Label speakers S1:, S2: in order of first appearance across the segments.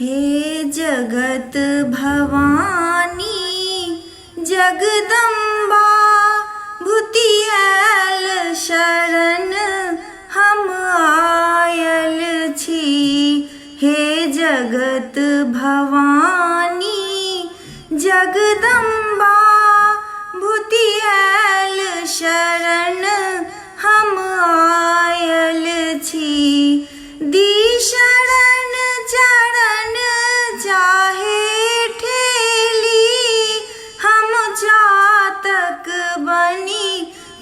S1: हे जगत भवानी जगदम्बा भुतियाल शरण हम आयल छी। हे जगत भवानी जगदम्बा भुतियाल शरण हम आयल छी। दी शरण चरण चाहे ठेली हम जातक बनी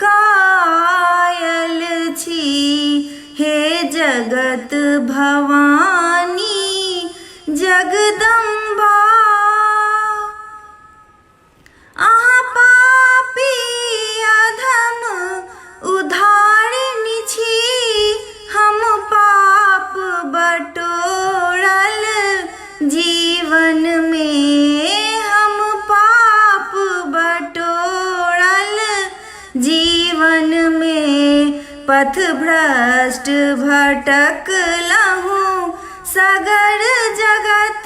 S1: कायल छी। हे जगत भवानी जगदम्बा अहाँ पापी अधम उद्धारिणी छी। हम पाप बटोरल जीवन में हम पाप बटोरल जीवन में पथ भ्रष्ट भटकलहूँ सगर जगत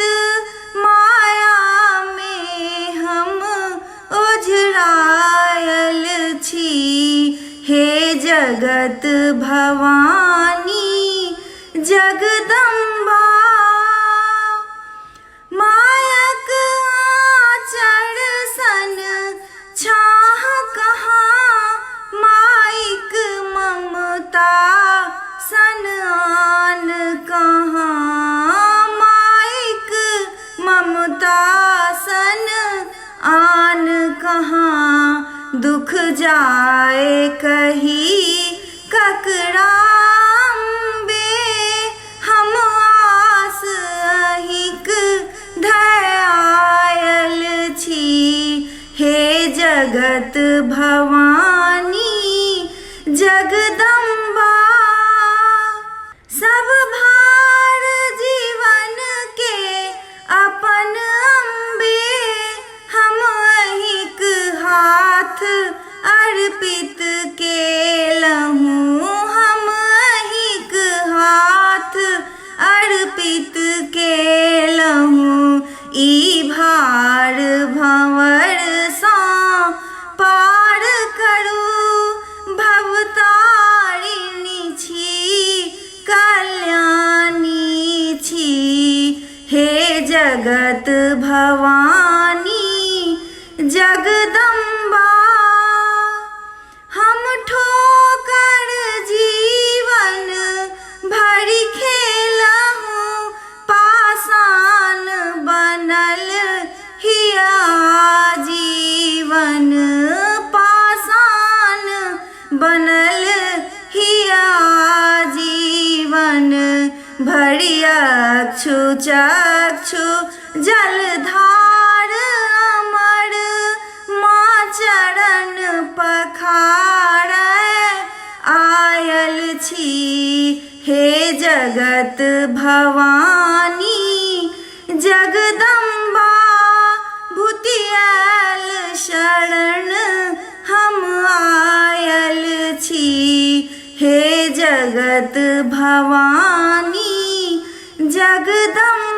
S1: माया में हम ओझरायल छी। हे जगत भवानी जगदम्बा मायक आचर सन छाह कहाँ माइक ममता सन आन कहाँ माइक ममता सन आन कहाँ। दुख जाए कही ककरा अम्बे हम आस अहिक धयायल छी। हे जगत भवानी जगदम्बा सब भार जीवन के अपन अम्बे हम अहिक हाथ अर्पित केलहूँ। हम अहिक हाथ अर्पित केलहूँ। ई भार भंवर सा पार करू भवतारिणी छी कल्याणी छी। हे जगत भवानी जगदम्बा हम ठोकर जीवन भरि खेलहूँ पाषाण बनल हिया जीवन पाषाण बनल हिया जीवन। भरि अक्षु चक्षु जलधार अमर माँ चरण पखार आयल छी। हे जगत भवानी जगदम्बा भुतियाल शरण हम आयल छी। हे जगत भवानी जगदम्बा।